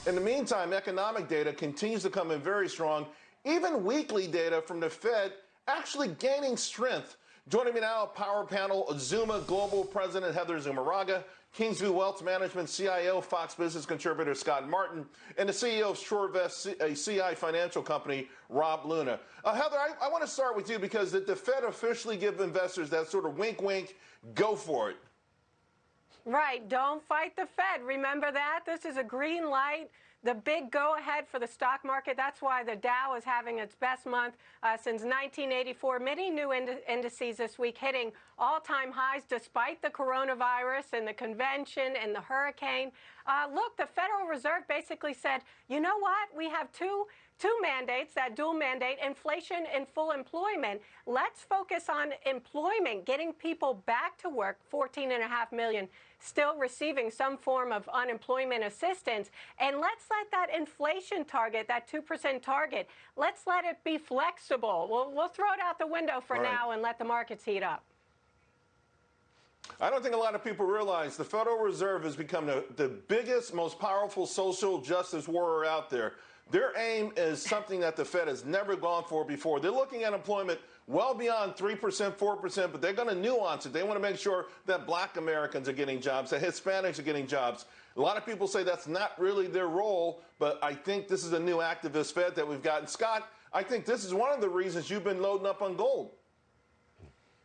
In the meantime, economic data continues to come in very strong. Even weekly data from the Fed actually gaining strength. Joining me now, Power Panel, Zuma Global President Heather Zumaraga, Kingsview Wealth Management CIO, Fox Business contributor Scott Martin, and the CEO of SureVest, a CI financial company, Rob Luna. Heather, I want to start with you because the Fed officially give investors that sort of wink, wink, go for it. Right. Don't fight the Fed. Remember that? This is a green light, the big go-ahead for the stock market. That's why the Dow is having its best month since 1984. Many new indices this week hitting all-time highs despite the coronavirus and the convention and the hurricane. Look, the Federal Reserve basically said, you know what? We have two mandates, that dual mandate, inflation and full employment. Let's focus on employment, getting people back to work, 14.5 million still receiving some form of unemployment assistance. And let's let that inflation target, that 2% target, let's let it be flexible. We'll throw it out the window for now and let the markets heat up. I don't think a lot of people realize the Federal Reserve has become the biggest, most powerful social justice warrior out there. Their aim is something that the Fed has never gone for before. They're looking at employment well beyond 3%, 4%, but they're going to nuance it. They want to make sure that black Americans are getting jobs, that Hispanics are getting jobs. A lot of people say that's not really their role, but I think this is a new activist Fed that we've got. And Scott, I think this is one of the reasons you've been loading up on gold.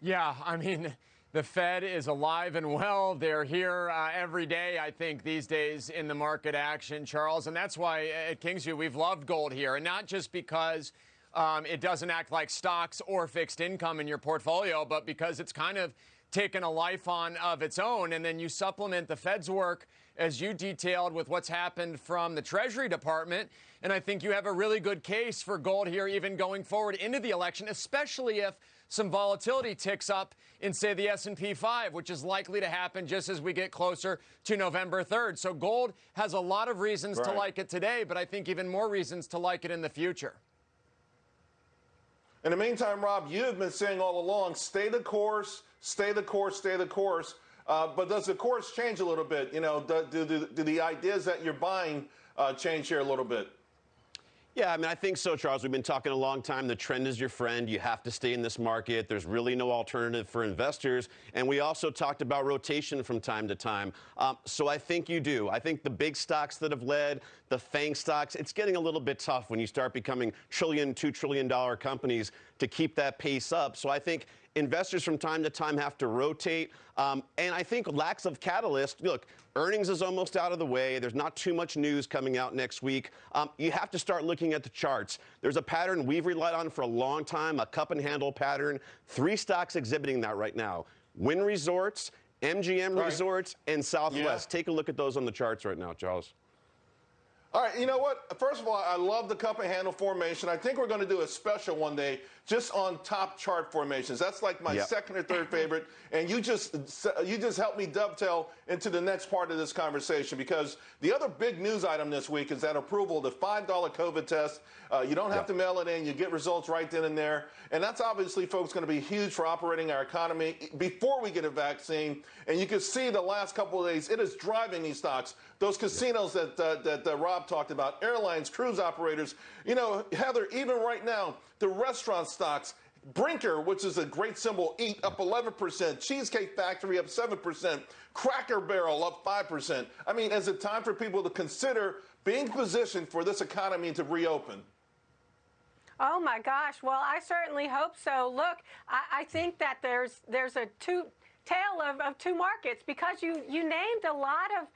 Yeah, I mean, the Fed is alive and well. They're here every day, I think, these days in the market action, Charles. And that's why at Kingsview we've loved gold here. And not just because it doesn't act like stocks or fixed income in your portfolio, but because it's kind of taken a life of its own. And then you supplement the Fed's work, as you detailed, with what's happened from the Treasury Department. And I think you have a really good case for gold here, even going forward into the election, especially if some volatility ticks up in, say, the S&P 5, which is likely to happen just as we get closer to November 3rd. So gold has a lot of reasons to like it today, but I think even more reasons to like it in the future. In the meantime, Rob, you have been saying all along, stay the course, stay the course, stay the course. But does the course change a little bit? You know, do the ideas that you're buying change here a little bit? Yeah, I mean, I think so, Charles. We've been talking a long time. The trend is your friend. You have to stay in this market. There's really no alternative for investors. And we also talked about rotation from time to time. So I think you do. I think the big stocks that have led, the FANG stocks, it's getting a little bit tough when you start becoming $1 $2 trillion companies to keep that pace up. So I think investors from time to time have to rotate. And I think lacks of catalyst. Look, earnings is almost out of the way. There's not too much news coming out next week. You have to start looking at the charts. There's a pattern we've relied on for a long time, a cup and handle pattern. 3 stocks exhibiting that right now. Wynn Resorts, MGM Resorts, and Southwest. Take a look at those on the charts right now, Charles. All right, you know what? First of all, I love the cup and handle formation. I think we're going to do a special one day just on top chart formations. That's like my second or third favorite. And you just helped me dovetail into the next part of this conversation, because the other big news item this week is that approval, the $5 COVID test. You don't have to mail it in. You get results right then and there. And that's obviously, folks, going to be huge for operating our economy before we get a vaccine. And you can see the last couple of days, it is driving these stocks. Those casinos that Rob talked about, airlines, cruise operators. You know, Heather, even right now, the restaurant stocks, Brinker, which is a great symbol, Eat, up 11%. Cheesecake Factory up 7%. Cracker Barrel up 5%. I mean, is it time for people to consider being positioned for this economy to reopen? Oh, my gosh. Well, I certainly hope so. Look, I think that there's a tale of two markets, because you named a lot of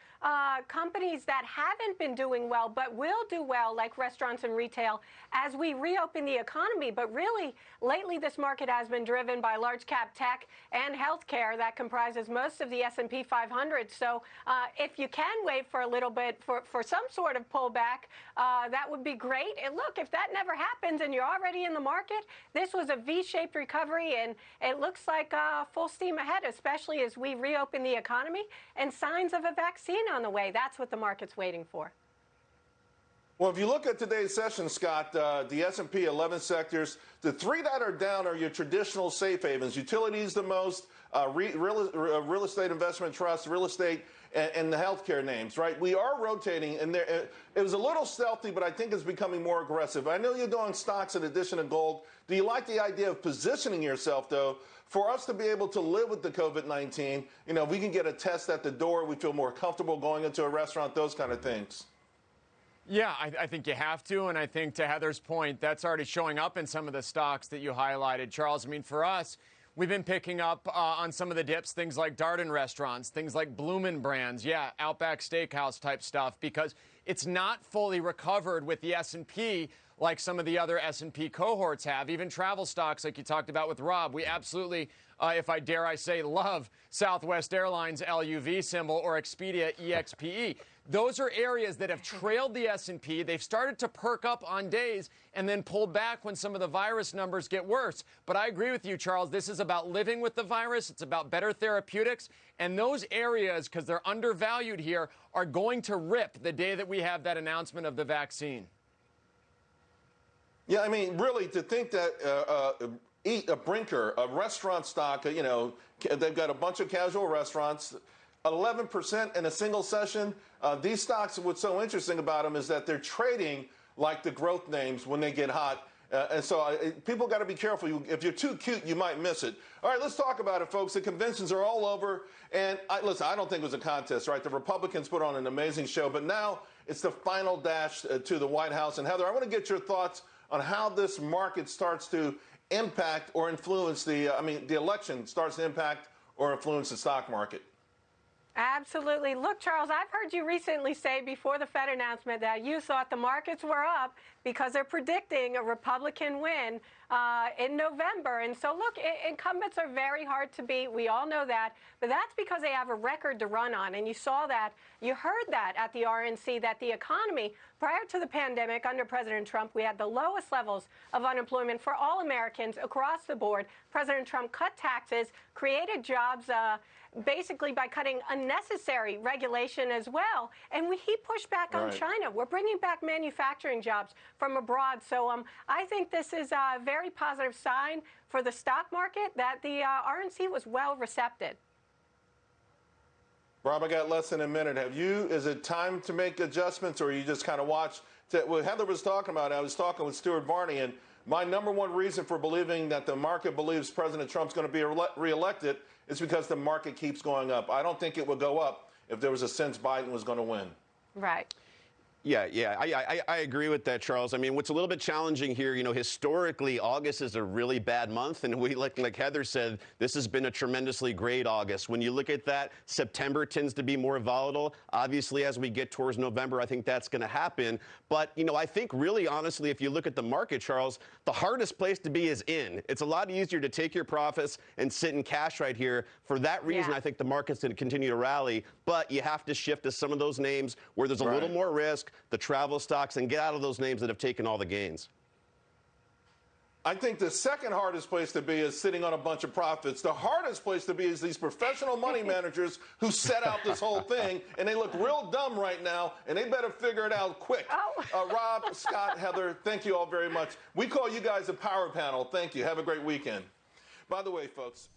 companies that haven't been doing well but will do well, like restaurants and retail, as we reopen the economy. But really, lately this market has been driven by large cap tech and healthcare that comprises most of the S&P 500. So if you can wait for a little bit for some sort of pullback, that would be great. And look, if that never happens and you're already in the market, this was a V-shaped recovery, and it looks like full steam ahead, especially as we reopen the economy and signs of a vaccine on the way. That's what the market's waiting for. Well, if you look at today's session, Scott, the S&P 11 sectors, the 3 that are down are your traditional safe havens, utilities the most, real estate investment trusts, real estate, and the healthcare names, right? We are rotating, and it was a little stealthy, but I think it's becoming more aggressive. I know you're doing stocks in addition to gold. Do you like the idea of positioning yourself, though, for us to be able to live with the COVID-19? You know, we can get a test at the door. We feel more comfortable going into a restaurant, those kind of things. Yeah, I think you have to, and I think to Heather's point, that's already showing up in some of the stocks that you highlighted, Charles. I mean, for us, we've been picking up on some of the dips, things like Darden restaurants, things like Bloomin' Brands, yeah, Outback Steakhouse type stuff, because it's not fully recovered with the S&P like some of the other S&P cohorts have. Even travel stocks, like you talked about with Rob, we absolutely, if I dare I say, love Southwest Airlines LUV symbol or Expedia EXPE. Those are areas that have trailed the S&P. They've started to perk up on days and then pull back when some of the virus numbers get worse. But I agree with you, Charles. This is about living with the virus. It's about better therapeutics. And those areas, because they're undervalued here, are going to rip the day that we have that announcement of the vaccine. Yeah, I mean, really, to think that Eat a Brinker, a restaurant stock, you know, they've got a bunch of casual restaurants, 11% in a single session. These stocks, what's so interesting about them is that they're trading like the growth names when they get hot. And so people got to be careful. If you're too cute, you might miss it. All right, let's talk about it, folks. The conventions are all over. And listen, I don't think it was a contest, right? The Republicans put on an amazing show. But now it's the final dash to the White House. And Heather, I want to get your thoughts on how this market starts to impact or influence the election starts to impact or influence the stock market. Absolutely. Look, Charles, I've heard you recently say before the Fed announcement that you thought the markets were up because they're predicting a Republican win in November. And so, look, incumbents are very hard to beat. We all know that. But that's because they have a record to run on. And you saw that. You heard that at the RNC, that the economy, prior to the pandemic under President Trump, we had the lowest levels of unemployment for all Americans across the board. President Trump cut taxes, created jobs, basically by cutting unnecessary regulation as well. And he pushed back on China. We're bringing back manufacturing jobs from abroad. So I think this is a very positive sign for the stock market that the RNC was well recepted. Rob, I got less than a minute. Is it time to make adjustments, or you just kind of watch? What Heather was talking about, I was talking with Stuart Varney, and my number one reason for believing that the market believes President Trump's going to be reelected is because the market keeps going up. I don't think it would go up if there was a sense Biden was going to win. Right. Yeah, I agree with that, Charles. I mean, what's a little bit challenging here, you know, historically, August is a really bad month, and we, like Heather said, this has been a tremendously great August. When you look at that, September tends to be more volatile. Obviously, as we get towards November, I think that's going to happen. But, you know, I think really, honestly, if you look at the market, Charles, the hardest place to be is in. It's a lot easier to take your profits and sit in cash right here. For that reason, I think the market's going to continue to rally, but you have to shift to some of those names where there's a little more risk, the travel stocks, and get out of those names that have taken all the gains. I think the second hardest place to be is sitting on a bunch of profits. The hardest place to be is these professional money managers who set out this whole thing, and they look real dumb right now, and they better figure it out quick. Rob, Scott, Heather, thank you all very much. We call you guys a power panel. Thank you. Have a great weekend. By the way, folks,